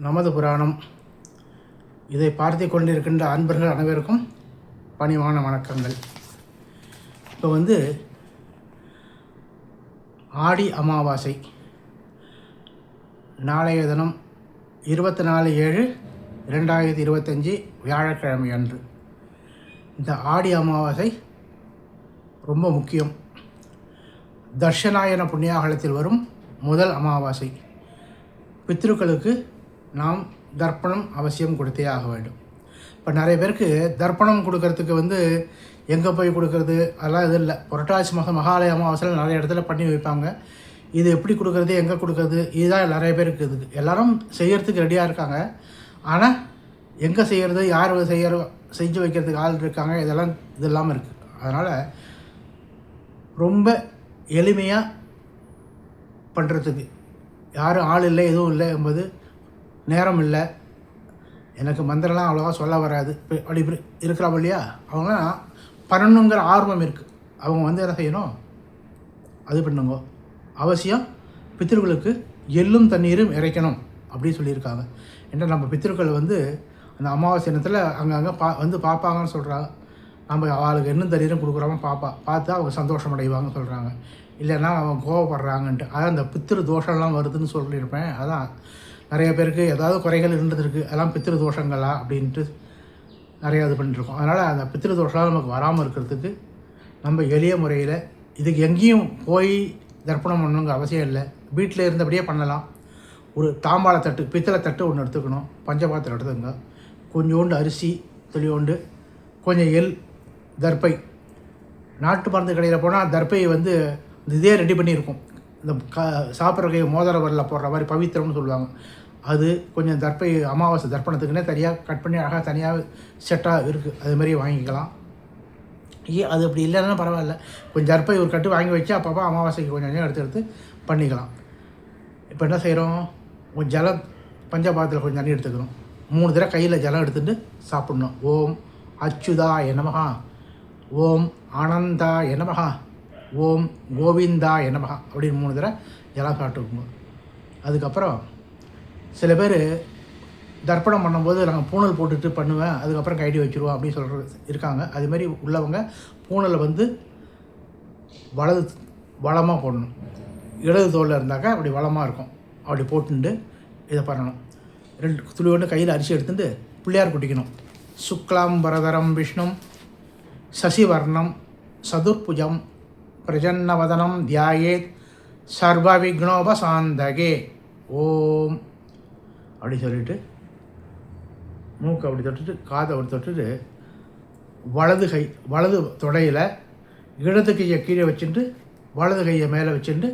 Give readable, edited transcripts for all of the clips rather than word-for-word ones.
நமது புராணம் இதை பார்த்து கொண்டிருக்கின்ற அன்பர்கள் அனைவருக்கும் பணிவான வணக்கங்கள். இப்போ ஆடி அமாவாசை நாளைய தினம் 24/7/2025 வியாழக்கிழமை அன்று. இந்த ஆடி அமாவாசை ரொம்ப முக்கியம். தர்ஷனாயன புண்ணியாகலத்தில் வரும் முதல் அமாவாசை. பித்ருக்களுக்கு நாம் தர்ப்பணம் அவசியம் கொடுத்தே ஆக வேண்டும். இப்போ நிறைய பேருக்கு தர்ப்பணம் கொடுக்கறதுக்கு எங்கே போய் கொடுக்கறது அதெல்லாம் இது இல்லை. புரட்டாசி மாதம் மகாலய அமாவாசையில் நிறைய இடத்துல பண்ணி வைப்பாங்க. இது எப்படி கொடுக்கறது, எங்கே கொடுக்கறது, இதுதான் நிறைய பேருக்கு இருக்குது. எல்லோரும் செய்கிறதுக்கு ரெடியாக இருக்காங்க. ஆனால் எங்கே செய்கிறது, யார் செஞ்சு வைக்கிறதுக்கு ஆள் இருக்காங்க, இது இல்லாமல் இருக்குது. அதனால் ரொம்ப எளிமையாக பண்ணுறதுக்கு யாரும் ஆள் இல்லை, எதுவும் இல்லை என்பது நேரம் இல்லை, எனக்கு மந்திரம்லாம் அவ்வளோவா சொல்ல வராது, அப்படி இருக்கிறாங்க இல்லையா, அவங்களாம் பண்ணணுங்கிற ஆர்வம் இருக்குது. அவங்க என்ன செய்யணும், அது பண்ணுங்க. அவசியம் பித்திருக்களுக்கு எள்ளும் தண்ணீரும் இறைக்கணும் அப்படின்னு சொல்லியிருக்காங்க. ஏன்னா நம்ம பித்திருக்கள் அந்த அமாவாசை தினத்தில் அங்கங்கே பார்ப்பாங்கன்னு சொல்கிறாங்க. நம்ம அவளுக்கு எள்ளும் தண்ணீரும் கொடுக்குறவங்க பார்த்து அவங்க சந்தோஷம் அடைவாங்கன்னு சொல்கிறாங்க. இல்லைன்னா அவங்க கோவப்படுறாங்கன்ட்டு. அதான் அந்த பித்திரு தோஷம்லாம் வருதுன்னு சொல்லியிருப்பேன். அதான் நிறைய பேருக்கு ஏதாவது குறைகள் இருந்ததுருக்கு, அதெல்லாம் பித்திரு தோஷங்களா அப்படின்ட்டு நிறையா இது பண்ணிட்டுருக்கோம். அதனால் அந்த பித்திரு தோஷம்லாம் நமக்கு வராமல் இருக்கிறதுக்கு நம்ம எளிய முறையில் இதுக்கு எங்கேயும் போய் தர்ப்பணம் பண்ணணுங்க அவசியம் இல்லை. வீட்டில் இருந்தபடியே பண்ணலாம். ஒரு தாம்பாள தட்டு, பித்தளை தட்டு ஒன்று எடுத்துக்கணும், பஞ்சபாத்திரம் எடுத்துங்க, கொஞ்சோண்டு அரிசி துளியோண்டு, கொஞ்சம் எள், தர்ப்பை. நாட்டு மருந்து கடையில் போனால் தர்ப்பை இதே ரெடி பண்ணியிருக்கும். இந்த சாப்பிட்ற கை மோதிர வரலில் போடுற மாதிரி பவித்திரம்னு சொல்லுவாங்க. அது கொஞ்சம் தர்ப்பை அமாவாசை தர்ப்பணத்துக்குன்னே தனியாக கட் பண்ணி அழகாக தனியாக செட்டாக இருக்குது. அது மாதிரி வாங்கிக்கலாம். அது அப்படி இல்லைன்னா பரவாயில்ல, கொஞ்சம் தர்ப்பை ஒரு கட்டு வாங்கி வச்சு அப்பப்போ அமாவாசைக்கு கொஞ்சம் கொஞ்சம் எடுத்து பண்ணிக்கலாம். இப்போ என்ன செய்கிறோம், கொஞ்சம் ஜலம் பஞ்சபாத்திரத்தில் கொஞ்சம் தண்ணி எடுத்துக்கணும். 3 தடவை கையில் ஜலம் எடுத்துகிட்டு சாப்பிட்ணும். ஓம் அச்சுதாய நமஹ, ஓம் ஆனந்தாய நமஹ, ஓம் கோவிந்தாய நமஹ அப்படின்னு 3 தடவை ஜலம் சாப்பிட்டுக்குங்க. அதுக்கப்புறம் சில பேர் தர்ப்பணம் பண்ணும்போது நாங்கள் பூணல் போட்டுட்டு பண்ணுவேன், அதுக்கப்புறம் கைடி வச்சுருவோம் அப்படின்னு சொல்கிறது இருக்காங்க. அதுமாரி உள்ளவங்க பூணலை வளமாக போடணும். இடது தோலில் இருந்தாக்கா அப்படி வளமாக இருக்கும். அப்படி போட்டுட்டு இதை பண்ணணும். 2 துளி கையில் அரிசி எடுத்துட்டு பிள்ளையார் குட்டிக்கணும். சுக்லாம் வரதரம் விஷ்ணும் சசிவர்ணம் சதுர்புஜம் பிரஜன்னவதனம் தியாயேத் சர்வ விக்னோபசாந்தகே ஓம் அப்படி சொல்லிவிட்டு மூக்கை அப்படி தொட்டுட்டு காதை அப்படி தொட்டுட்டு வலது தொடையில் இடது கையை கீழே வச்சுட்டு வலது கையை மேலே வச்சுட்டு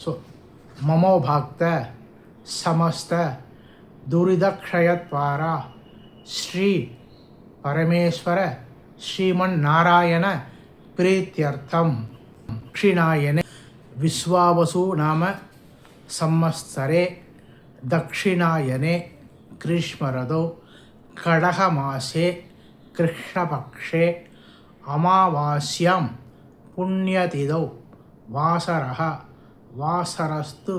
ஸோ மமோபாக்த சமஸ்த துரிதக்ஷயத்வாரா ஸ்ரீ பரமேஸ்வர ஸ்ரீமன் நாராயண பிரீத்தியர்த்தம் தட்சிணாயனே விஸ்வாவசு நாம சம்மஸ்தரே தட்சிணாயனே கிரீஷ்மரதோ கடகமாசே கிருஷ்ணபக்ஷே அமாவாஸ்யாம் புண்ணியதிதௌ வாசரஹ வாசரஸ்து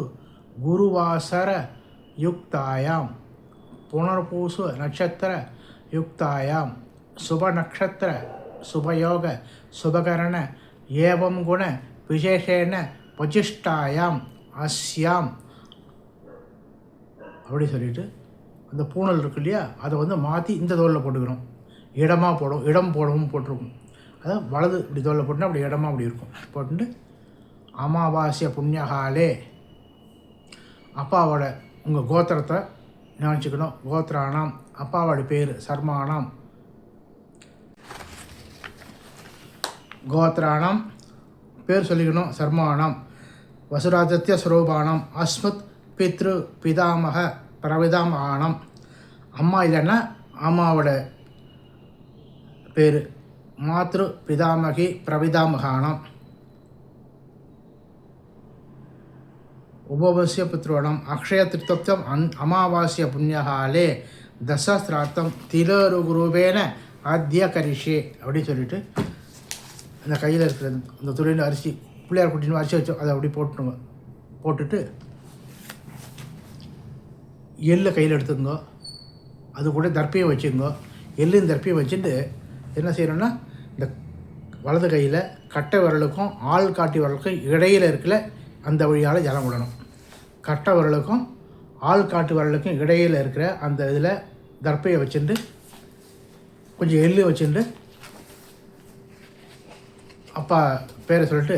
குருவாசர யுக்தாயாம் புனர்பூசு நட்சத்திர யுக்தாயாம் சுபநக்ஷத்திர சுபயோக சுபகரண ஏவம் குண விசேஷேன வசிஷ்டாயாம் அஸ்யாம் அப்படி சொல்லிவிட்டு அந்த பூணல் இருக்கு இல்லையா, அதை மாற்றி இந்த தோலில் போட்டுக்கணும். இடம் போடவும் போட்டிருக்கும். அதாவது வலது இப்படி தோலில் போட்டுனா அப்படி இடமா அப்படி இருக்கும். போட்டுட்டு அமாவாசிய புண்ணியகாலே அப்பாவோட உங்கள் கோத்திரத்தை நினச்சிக்கணும். கோத்திரானாம் அப்பாவோட பேர் சர்மானாம், கோத்திரானாம் பேர் சொல்லிக்கணும். சர்மானாம் வசுராஜத்திய ஸ்வரூபானாம் அஸ்மத் பித்ரு பிதாமக பிரவிதாமகானம். அம்மா இல்லைன்னா அம்மாவோட பேர் மாத்ரு பிதாமகி பிரவிதாமகானம். உபவசிய புத்திரோணம் அக்ஷய திருத்தம் அமாவாசிய புண்ணியகாலே தசஸ்ராத்தம் திலருகுரூபேன ஆத்திய கரிஷே அப்படின்னு சொல்லிட்டு அந்த கையில் இருக்கிற அந்த துளியில் அரிசி பிள்ளையார் குட்டின்னு அரிசி வச்சோம் அதை அப்படி போட்டுட்டு எள்ளை கையில் எடுத்துக்கோ, அது கூட தர்ப்பையும் வச்சுக்கோங்க. எள்ளையும் தர்ப்பையும் வச்சுட்டு என்ன செய்யணும்னா, இந்த வலது கையில் கட்டை விரலுக்கும் ஆள் காட்டி விரலுக்கும் இடையில் இருக்கல அந்த வழியால் ஜலம் விடணும். கட்டை விரலுக்கும் ஆள் காட்டு விரலுக்கும் இடையில் இருக்கிற அந்த இதில் தர்ப்பையை வச்சுட்டு கொஞ்சம் எள்ளு வச்சுட்டு அப்பா பேரை சொல்லிட்டு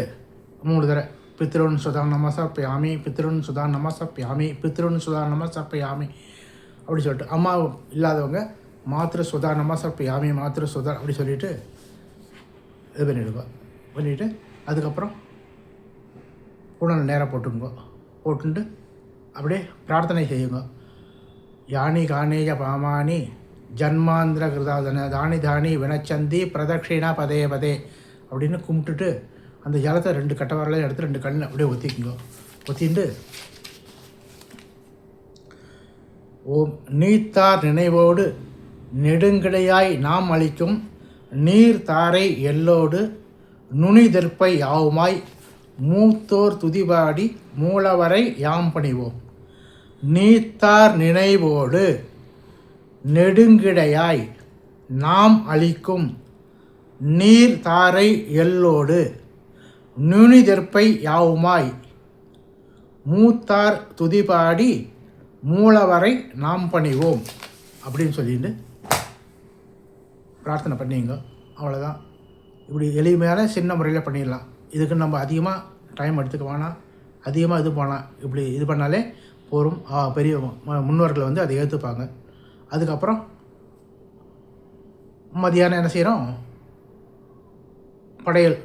3 தடவை பித்ருன் சுதா நமசர்ப்பயாமி, பித்ருன் சுதா நமசர்ப்பயாமி, பித்ருன் சுதா நமசர்ப்பயாமி அப்படி சொல்லிட்டு, அம்மா இல்லாதவங்க மாத்திரை சுதா நமசர்ப்பயாமி, மாத்திரை சுதா அப்படி சொல்லிவிட்டு இது பண்ணிவிட்டு அதுக்கப்புறம் உணவு நேராக போட்டுட்டு அப்படியே பிரார்த்தனை செய்யுங்க. யானி காணேஜ பாமானி ஜன்மாந்திர கிருதாதன தானி தானி வினச்சந்தி பிரதட்சிணா பதே பதே அப்படின்னு கும்பிட்டுட்டு அந்த ஜலத்தை 2 கட்டை வரலையும் எடுத்து 2 கண்ணில் அப்படியே ஒத்திக்குங்க. ஒத்திட்டு ஓம் நீத்தார் நினைவோடு நெடுங்கிடையாய் நாம் அளிக்கும் நீர் தாரை எல்லோடு நுனிதெற்பை யாவுமாய் மூத்தோர் துதிபாடி மூலவரை யாம் பணிவோம். நீத்தார் நினைவோடு நெடுங்கிடையாய் நாம் அளிக்கும் நீர் தாரை எல்லோடு நுனிதெற்பை யாவுமாய் மூத்தார் துதிபாடி மூலவரை நாம் பணிவோம் அப்படின்னு சொல்லிட்டு பிரார்த்தனை பண்ணிங்க. அவ்வளோதான். இப்படி எளிமையான சின்ன முறையில் பண்ணிடலாம். இதுக்கு நம்ம அதிகமாக டைம் எடுத்துக்க வேணாம், அதிகமாக இது பண்ணலாம். இப்படி இது பண்ணாலே போரும். பெரிய முன்னோர்கள் வந்து அதை ஏற்றுப்பாங்க. அதுக்கப்புறம் மதியானம் என்ன செய்கிறோம், படையல்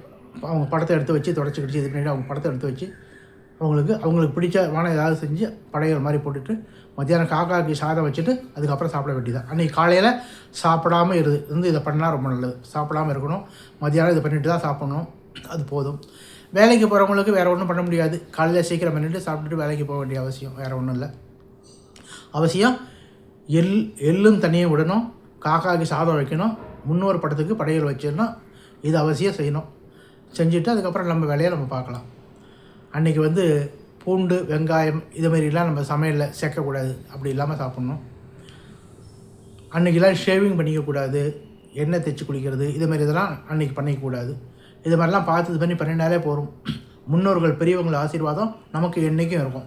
அவங்க படத்தை எடுத்து வச்சு தொடச்சி கிடிச்சி இது பண்ணிவிட்டு அவங்க படத்தை எடுத்து வச்சு அவங்களுக்கு பிடிச்ச வானம் ஏதாவது செஞ்சு படையல் மாதிரி போட்டுட்டு மத்தியானம் காக்காக்கு சாதம் வச்சுட்டு அதுக்கப்புறம் சாப்பிட வேண்டியதான். அன்றைக்கி காலையில் சாப்பிடாமல் இருந்து இதை பண்ணால் ரொம்ப நல்லது. சாப்பிடாமல் இருக்கணும், மத்தியானம் இதை பண்ணிட்டு தான் சாப்பிட்ணும், அது போதும். வேலைக்கு போகிறவங்களுக்கு வேறு ஒன்றும் பண்ண முடியாது. காலையில் சீக்கிரம் பண்ணிவிட்டு சாப்பிட்டுட்டு வேலைக்கு போக வேண்டிய அவசியம் வேறு ஒன்றும் இல்லை. அவசியம் எள்ளும் தண்ணியும் விடணும், காக்காக்கு சாதம் வைக்கணும், முன்னோர் படத்துக்கு படையல் வச்சிடணும். இது அவசியம் செய்யணும். செஞ்சுட்டு அதுக்கப்புறம் நம்ம வேலையை நம்ம பார்க்கலாம். அன்றைக்கி வந்து பூண்டு வெங்காயம் இது மாதிரிலாம் நம்ம சமையலில் சேர்க்கக்கூடாது. அப்படி இல்லாமல் சாப்பிட்ணும். அன்றைக்கெலாம் ஷேவிங் பண்ணிக்கக்கூடாது, எண்ணெய் தேய்ச்சி குளிக்கிறது இதுமாரி இதெல்லாம் அன்றைக்கி பண்ணிக்கக்கூடாது. இது மாதிரிலாம் பார்த்து இது பண்ணினாலே போகும். முன்னோர்கள் பெரியவங்கள ஆசீர்வாதம் நமக்கு என்றைக்கும் இருக்கும்.